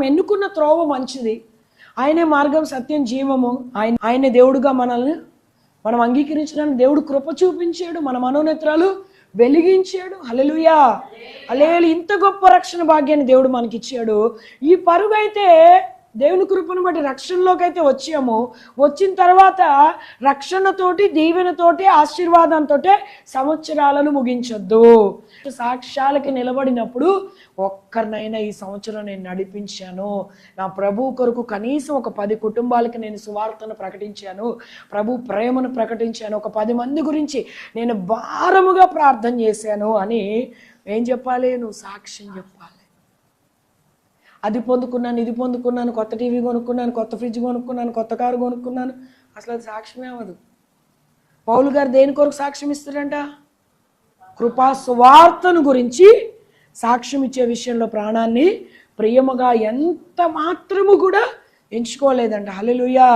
ఎన్నుకున్న త్రోవ మంచిది. ఆయనే మార్గం, సత్యం, జీవము. ఆయనే దేవుడుగా మనం అంగీకరించడానికి దేవుడు కృప చూపించాడు. మన మనోనేత్రాలు వెలిగించాడు. హల్లెలూయా, హల్లెలూయా. ఇంత గొప్ప రక్షణ భాగ్యాన్ని దేవుడు మనకిచ్చాడు. ఈ పరుగు అయితే దేవుని కృపను బట్టి రక్షణలోకి అయితే వచ్చాము. వచ్చిన తర్వాత రక్షణతోటి, దీవెనతోటి, ఆశీర్వాదంతో సంవత్సరాలను ముగించొద్దు. సాక్ష్యాలకి నిలబడినప్పుడు ఒక్కరినైనా ఈ సంవత్సరం నేను నడిపించాను, నా ప్రభు కొరకు కనీసం ఒక 10 కుటుంబాలకి నేను సువార్తను ప్రకటించాను, ప్రభు ప్రేమను ప్రకటించాను, ఒక 10 మంది గురించి నేను భారముగా ప్రార్థన చేశాను అని ఏం చెప్పాలి? నువ్వు సాక్ష్యం చెప్పాలి. అది పొందుకున్నాను, ఇది పొందుకున్నాను, కొత్త టీవీ కొనుక్కున్నాను, కొత్త ఫ్రిడ్జ్ కొనుక్కున్నాను, కొత్త కారు కొనుక్కున్నాను. అసలు అది సాక్ష్యమే అవ్వదు. పౌలు గారు దేని కొరకు సాక్ష్యం ఇస్తాడంట? కృపా సువార్తను గురించి సాక్ష్యం ఇచ్చే విషయంలో ప్రాణాన్ని ప్రియముగా ఎంత మాత్రము కూడా ఎంచుకోలేదంట. హల్లెలూయా.